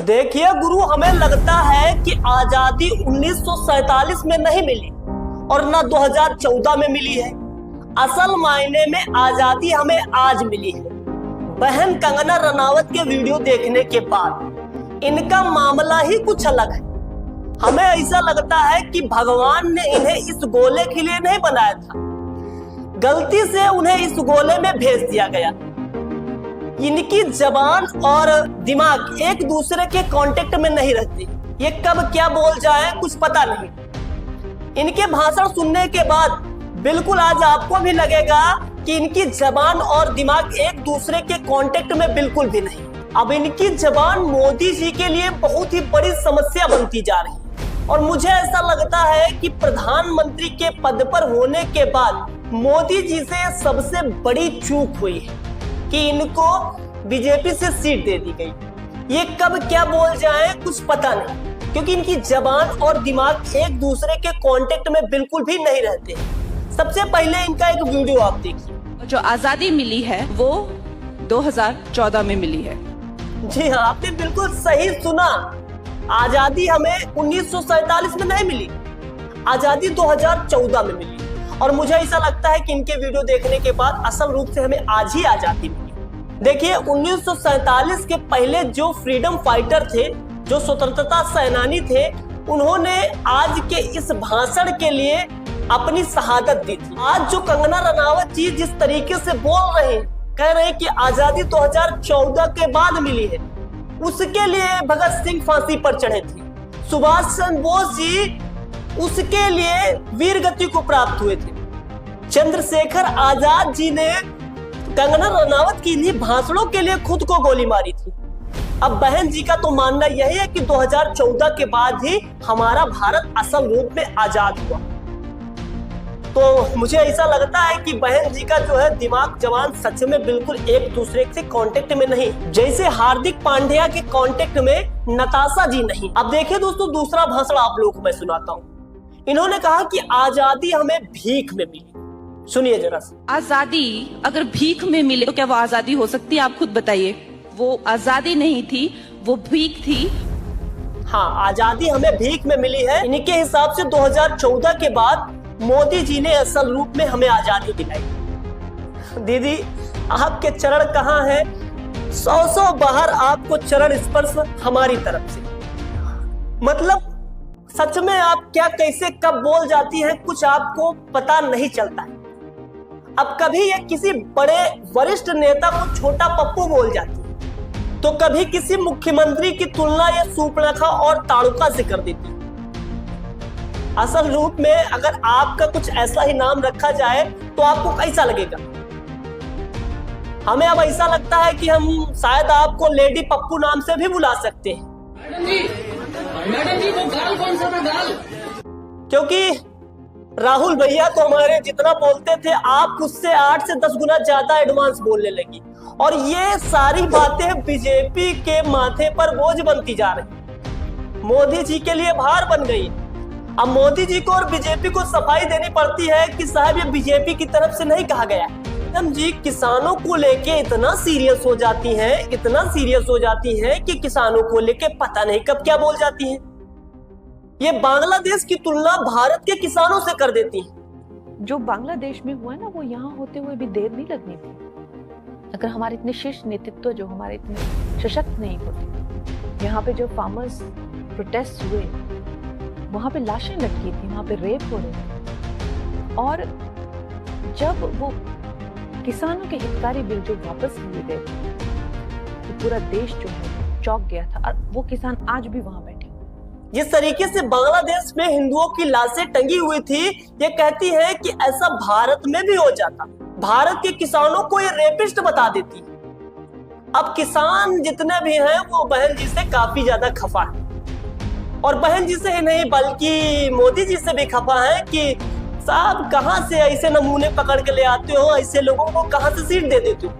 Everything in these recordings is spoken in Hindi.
देखिए गुरु, हमें लगता है कि आजादी 1947 में नहीं मिली और न 2014 में मिली है। असल मायने में आजादी हमें आज मिली है। बहन कंगना रनावत के वीडियो देखने के बाद इनका मामला ही कुछ अलग है। हमें ऐसा लगता है कि भगवान ने इन्हें इस गोले के लिए नहीं बनाया था, गलती से उन्हें इस गोले में भेज दिया गया। इनकी जबान और दिमाग एक दूसरे के कांटेक्ट में नहीं रहती। ये कब क्या बोल जाए कुछ पता नहीं। इनके भाषण सुनने के बाद बिल्कुल आज आपको भी लगेगा कि इनकी जबान और दिमाग एक दूसरे के कांटेक्ट में बिल्कुल भी नहीं। अब इनकी जबान मोदी जी के लिए बहुत ही बड़ी समस्या बनती जा रही है और मुझे ऐसा लगता है कि प्रधानमंत्री के पद पर होने के बाद मोदी जी से सबसे बड़ी चूक हुई है कि इनको बीजेपी से सीट दे दी गई। ये कब क्या बोल जाए कुछ पता नहीं, क्योंकि इनकी जबान और दिमाग एक दूसरे के कांटेक्ट में बिल्कुल भी नहीं रहते। सबसे पहले इनका एक वीडियो आप देखिए। जो आजादी मिली है वो 2014 में मिली है। जी हाँ, आपने बिल्कुल सही सुना। आजादी हमें 1947 में नहीं मिली, आजादी 2014 में मिली। और मुझे ऐसा लगता है कि इनके वीडियो देखने के बाद असल रूप से हमें आज ही आजादी मिली। देखिए 1947 के पहले जो फ्रीडम फाइटर थे, जो स्वतंत्रता सेनानी थे, उन्होंने आज के इस भाषण के लिए अपनी शहादत दी थी। आज जो कंगना रनावत जी जिस तरीके से बोल रहे हैं, कह रहे हैं कि आजादी 2014 के बाद मिली है, उसके लिए भगत सिंह फांसी पर चढ़े थे, सुभाष चंद्र बोस जी उसके लिए वीर गति को प्राप्त हुए थे, चंद्रशेखर आजाद जी ने कंगना रनावत की इन्हीं भाषणों के लिए खुद को गोली मारी थी। अब बहन जी का तो मानना यही है कि 2014 के बाद ही हमारा भारत असल रूप में आजाद हुआ। तो मुझे ऐसा लगता है कि बहन जी का जो है दिमाग जवान सच में बिल्कुल एक दूसरे से कांटेक्ट में नहीं, जैसे हार्दिक पांड्या के कांटेक्ट में नताशा जी नहीं। अब देखिए दोस्तों, दूसरा भाषण आप लोगों को मैं सुनाता हूँ। इन्होंने कहा कि आजादी हमें भीख में मिली। सुनिए जरा। आजादी अगर भीख में मिले तो क्या वो आजादी हो सकती है? आप खुद बताइए। वो आजादी नहीं थी, वो भीख थी। हाँ, आजादी हमें भीख में मिली है। इनके हिसाब से 2014 के बाद मोदी जी ने असल रूप में हमें आजादी दिलाई। दीदी, आपके चरण कहाँ हैं? 100 बाहर आपको चरण स्पर्श हमारी तरफ से। मतलब सच में आप क्या कैसे कब बोल जाती हैं कुछ आपको पता नहीं चलता है। अब कभी ये किसी बड़े वरिष्ठ नेता को छोटा पप्पू बोल जाती है, तो कभी किसी मुख्यमंत्री की तुलना ये सूर्पणखा और ताड़ुका से कर देती है। असल रूप में अगर आपका कुछ ऐसा ही नाम रखा जाए तो आपको कैसा लगेगा? हमें अब ऐसा लगता है कि हम शायद आपको लेडी पप्पू नाम से भी बुला सकते हैं। मैडम जी, वो गाल कौन सा था? गाल? क्योंकि राहुल भैया तो हमारे जितना बोलते थे आप उससे 8 से 10 गुना ज्यादा एडवांस बोलने लगी, और ये सारी बातें बीजेपी के माथे पर बोझ बनती जा रही, मोदी जी के लिए भार बन गई। अब मोदी जी को और बीजेपी को सफाई देनी पड़ती है कि साहब ये बीजेपी की तरफ से नहीं कहा गया। मैडम जी किसानों को लेके इतना सीरियस हो जाती हैं, इतना सीरियस हो जाती हैं कि किसानों को लेके पता नहीं कब क्या बोल जाती हैं। ये बांग्लादेश की तुलना भारत के किसानों से कर देती हैं। जो बांग्लादेश में हुआ ना, वो यहाँ होते हुए भी देर नहीं लगनी थी। अगर हमारे इतने शीर्ष नेतृत्व जो हमारे इतने सशक्त नहीं होते। यहाँ पे जो फार्मर्स प्रोटेस्ट हुए, वहां पे लाशें लटकी थी, वहां पे रेप हो रहे थे, और जब वो किसानों के हितकारी बिल जो वापस लिए गए तो पूरा देश जो है चौंक गया था, और वो किसान आज भी वहां बैठे। जिस तरीके से बांग्लादेश में हिंदुओं की लाशें टंगी हुई थी, ये कहती है कि ऐसा भारत में भी हो जाता, भारत के किसानों को ये रेपिस्ट बता देती। अब किसान जितने भी हैं वो बहन जी से काफी ज्यादा खफा है, और बहन जी से ही नहीं बल्कि मोदी जी से भी खफा है कि साहब कहां से ऐसे नमूने पकड़ के ले आते हो, ऐसे लोगों को कहां से सीट दे देते हो।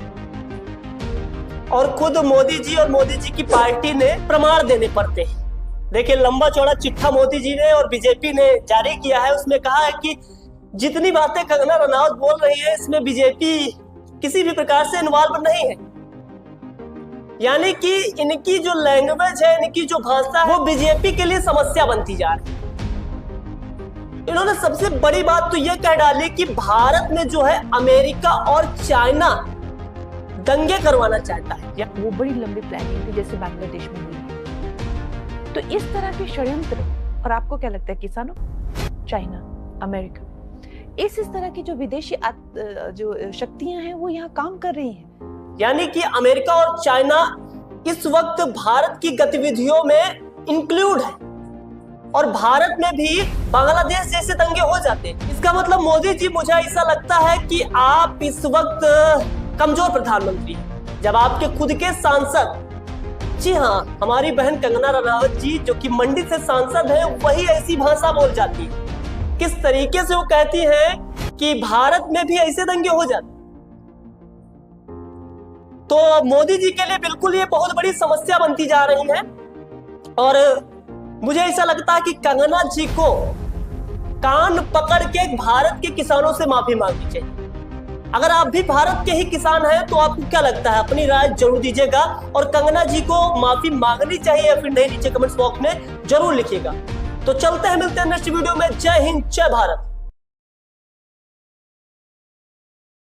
और खुद मोदी जी और मोदी जी की पार्टी ने प्रमाण देने पड़ते हैं। देखिए लंबा चौड़ा चिट्ठा मोदी जी ने और बीजेपी ने जारी किया है, उसमें कहा है कि जितनी बातें कंगना रनावत बोल रही है इसमें बीजेपी किसी भी प्रकार से इन्वॉल्व नहीं है। यानी कि इनकी जो लैंग्वेज है, इनकी जो भाषा है, वो बीजेपी के लिए समस्या बनती जा रही है। इन्होंने सबसे बड़ी बात तो यह कह डाली कि भारत में जो है अमेरिका और चाइना दंगे करवाना चाहता है। वो बड़ी लंबी प्लानिंग थी जैसे बांग्लादेश में हुई। तो इस तरह के षड्यंत्र, और आपको क्या लगता है किसानों, चाइना, अमेरिका, इस तरह की जो विदेशी जो शक्तियां हैं वो यहाँ काम कर रही हैं। यानी कि अमेरिका और चाइना इस वक्त भारत की गतिविधियों में इंक्लूड है और भारत में भी बांग्लादेश जैसे दंगे हो जाते हैं। इसका मतलब मोदी जी, मुझे ऐसा लगता है कि आप इस वक्त कमजोर प्रधानमंत्री हैं। जब आपके खुद के सांसद, जी हाँ, हमारी बहन कंगना रनावत जी जो कि मंडी से सांसद है, वही ऐसी भाषा बोल जाती है। किस तरीके से वो कहती हैं कि भारत में भी ऐसे दंगे हो जाते, तो मोदी जी के लिए बिल्कुल ये बहुत बड़ी समस्या बनती जा रही है। और मुझे ऐसा लगता है कि कंगना जी को कान पकड़ के भारत के किसानों से माफी मांगनी चाहिए। अगर आप भी भारत के ही किसान हैं तो आपको क्या लगता है, अपनी राय जरूर दीजिएगा। और कंगना जी को माफी मांगनी चाहिए या फिर नहीं, नीचे कमेंट्स बॉक्स में जरूर लिखिएगा। तो चलते हैं, मिलते हैं नेक्स्ट वीडियो में। जय हिंद, जय भारत।